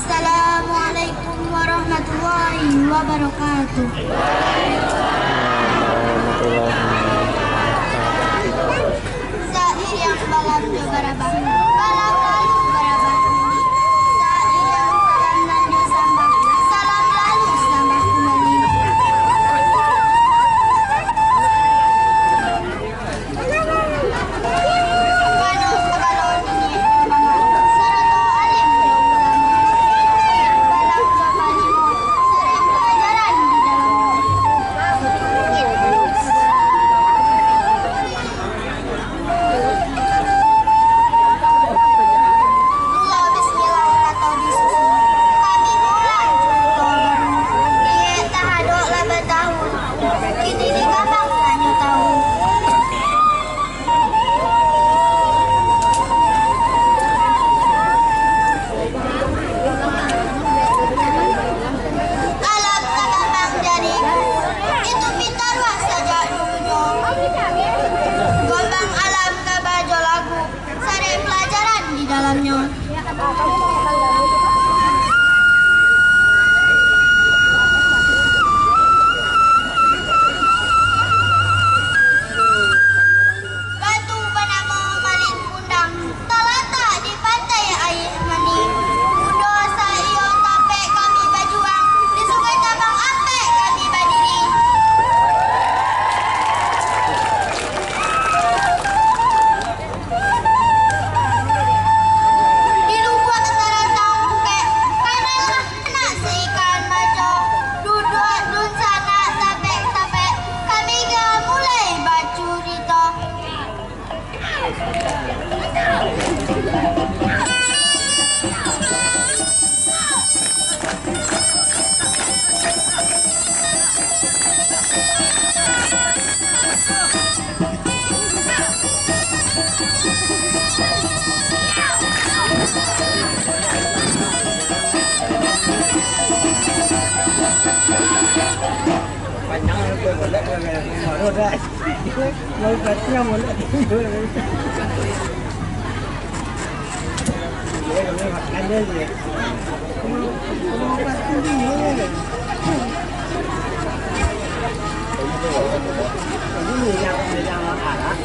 Assalamualaikum warahmatullahi wabarakatuh. Sair yang balam jo barabah, balam lalu barabah kembali. Sair yang salam dan jo sambah, salam lalu sambah kembali. Kano kabalon ini mama, sarato alim jo ulama. Balam jo kalimo, sering pelajaran di dalamnya. Panjang itu boleh baru dah. Mau kacanya boleh. Dia kami makan dia je. Mau kacang dia. Ini yang makan.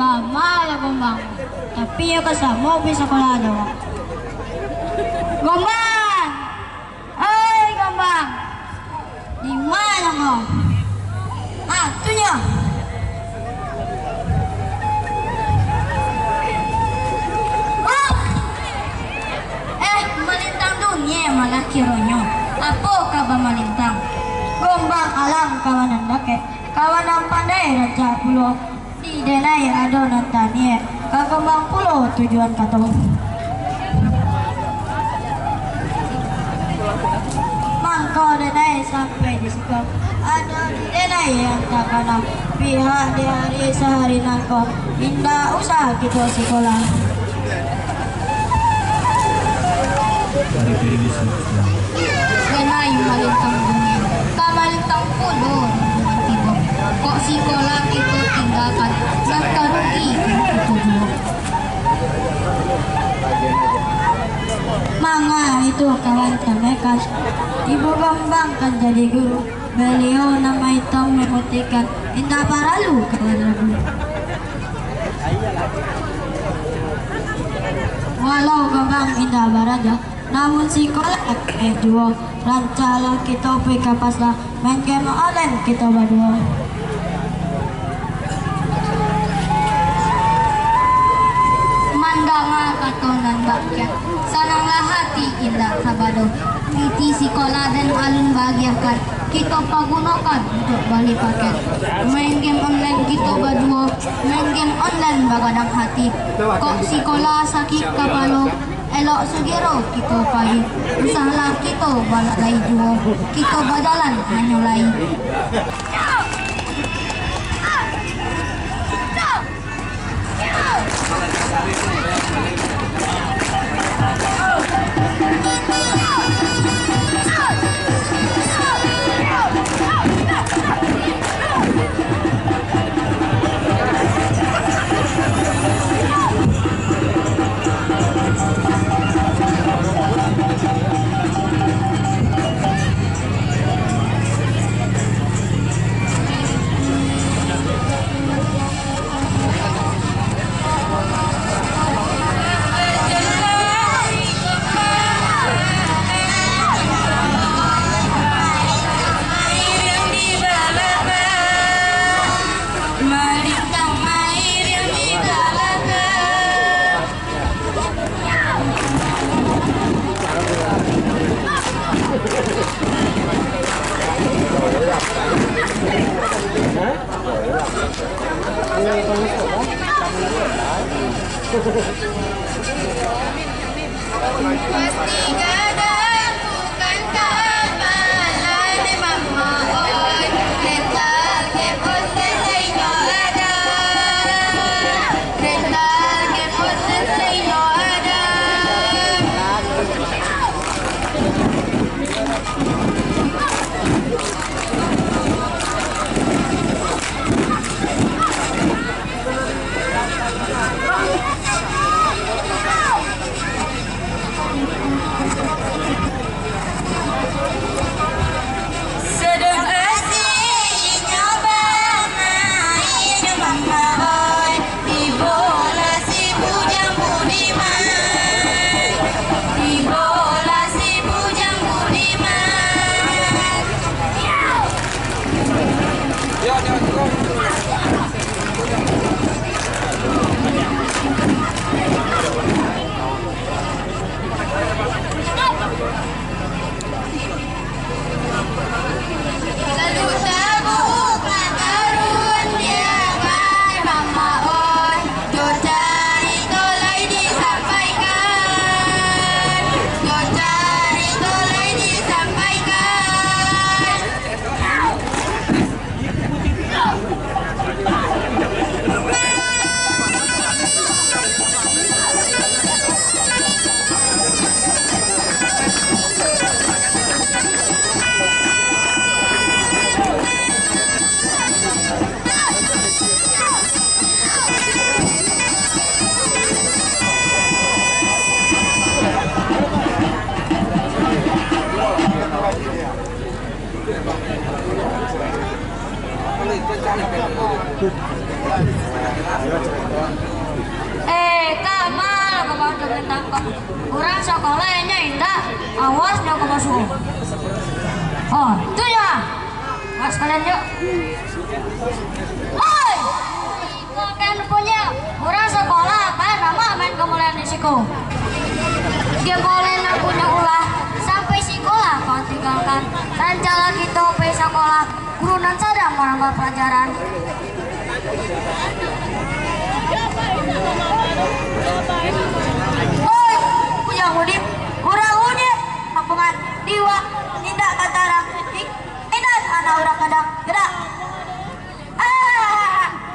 Kamala Gombang, tapi ya kasama bisa sekolah doang. Gombang, Gombang, di mana kau? Ah, tuh ya. Oh, melintang dunia malah kironyo. Apa kabar melintang? Gombang alam kawanan dake, kawanan pandai raja pulau. Di denai ada nantanya Kagambang pulau tujuan kata mangkau denai sampai di sekolah ada di denai yang tak kena pihak di hari sehari nangko indah usah kita sekolah denai malintang dunia kamalintang pulau kok sekolah itu tinggalkan maka rugi itu dulu manga itu kawan temekas ibu Gombang kan jadi guru beliau nama hitam memutihkan indah paralu kawan lagu Walau gambang indah baraja, namun sekolah jual rancala kita kapaslah main game online kita berdua. Mandanga katonan bakyat, sananglah hati indah sabado. Titi sekolah dan alun bahagiakan, kita pagunakan untuk balik paket. Main game online kita berdua, main game online bagadang hati. Kok sekolah sakit kapalo, elok segero kita pagi. Usahlah kita balak lagi juo, kita badalan hanya lagi. Kamal, kamu dengan tangkap orang sekolahnya indah, awas dia ke masuk. Oh, itu ya. Mas kalian yuk. Oi, kok kan punya orang sekolah apa nama main kemuliaan di siku. Dia boleh punya ulah sampai sekolah kau tinggalkan. Rencana kita pe sekolah, guru dan sadang orang pelajaran. Oi, punya udip, kurang udip, kampungan diwa, tidak katara, inan anak orang kadang gerak.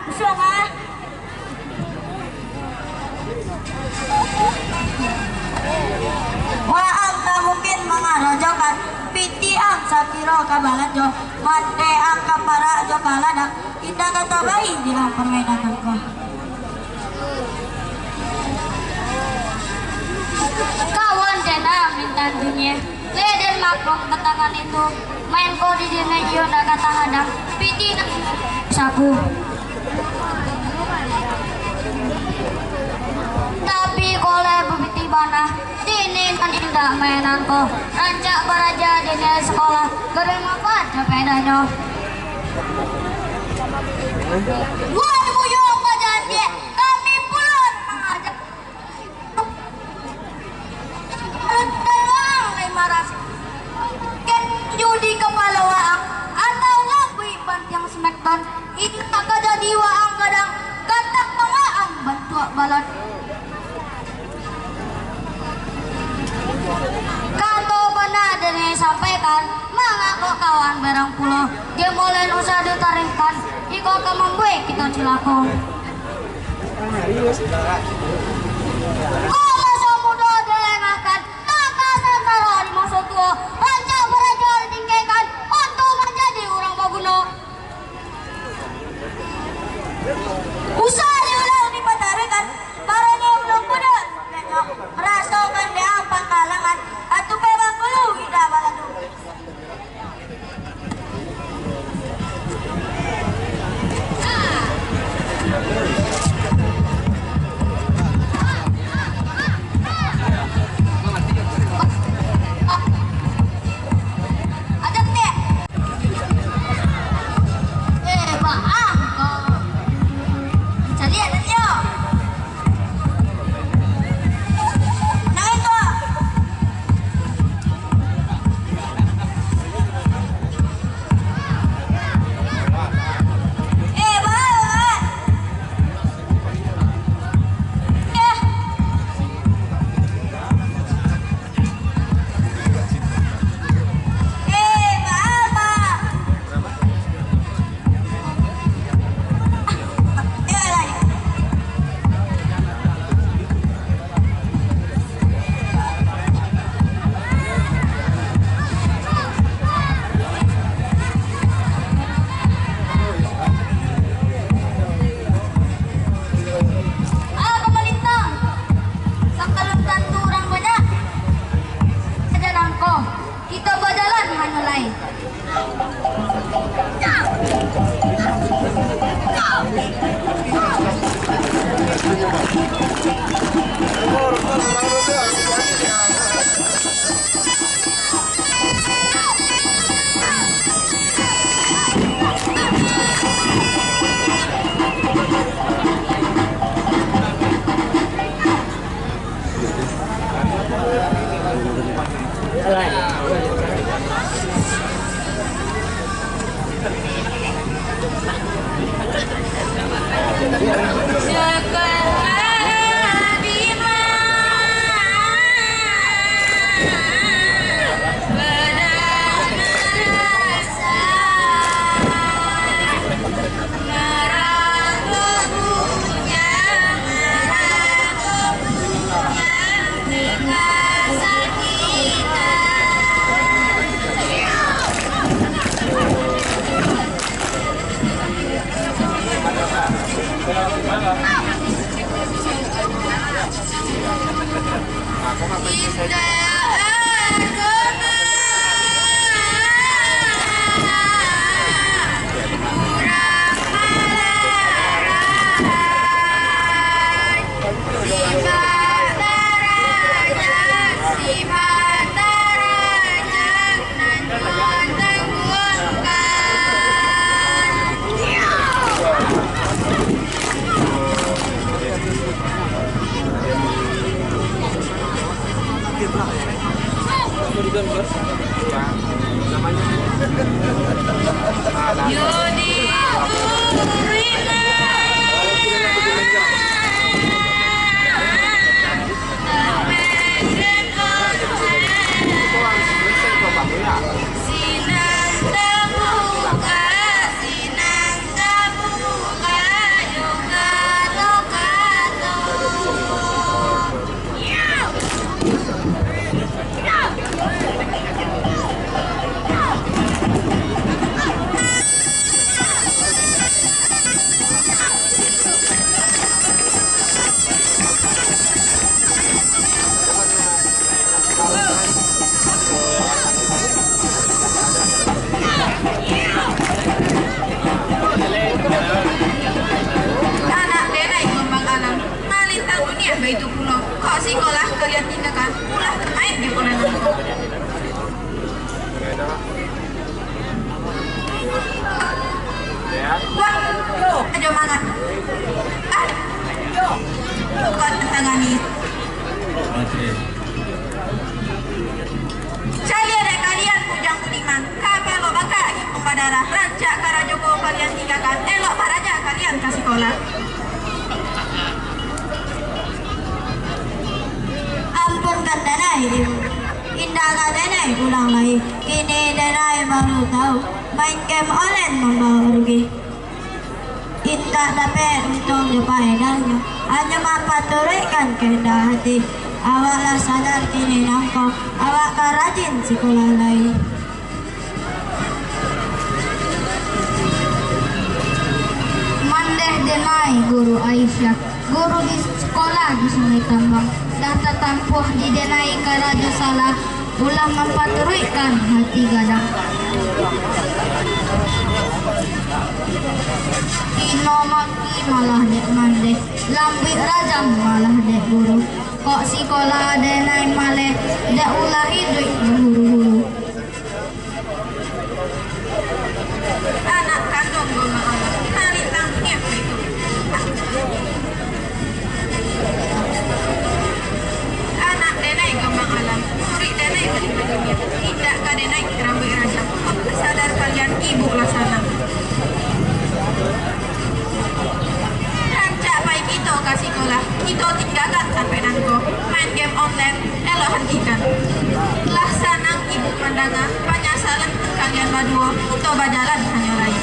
Usung ah. Waang tak mungkin mengarojokan, piti ang sakiro kabalan jo, mande ang kapara jo kalana, tidak kata bayi di dalam permainan ko. Kawan dena minta dunia leden maklum ketangan itu main ko di dina iyo na kata hadang piti na saku tapi kalau bukti ibana dini kan indah mainanku rancak beraja dini sekolah beri manfaat sepedanya buat buyung pajanji kami pulun mengajak Tenang 500 Ken judi kepala waang atau lagu yang smackdown ini tak jadi waang kadang katak pengaang bantu balon kanto benar dari sampaikan mengaku kawan barang pulau dia mulai usah ditaringkan iko kemampuan kita cilakong masa muda dilengahkan kakak santara di masa tua rancak beraja ditinggikan untuk menjadi orang baguna usaha diulang dipatarikan para dia belum muda merasakan dia pangkalangan atau bebas kulu tidak baladu denai indah gak denai ulang lagi. Kini denai baru tahu main game online membawa rugi. Indah dapat untung di faedahnya, hanya memperturutkan kehendak hati. Awaklah sadar kini nangkau, awak rajin sekolah lagi. Mandeh denai guru Aisyah, guru di sekolah di Sungai Tambang, dah tertampuh di denai karaja salah, ulah memperturutkan hati gadang. Ino maki malah dek mandeh, lambik rajam malah dek guru. Kok sekolah denai maleh, dek ulah hidup berhuru-huru. Anak kandung goma Allah hari tangkep itu. Anak denai gembang alam, murid denai bagi-bagi. Tidak ka denai rambut raja. Sadar kalian ibu laksana. Rancak baik kita ke sekolah, kita tinggalkan sampai nangko. Main game online, elok hentikan. Laksanang ibu pandangan, penyasalan kalian berdua untuk berjalan hanya lain.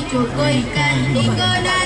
Cukui kan di kona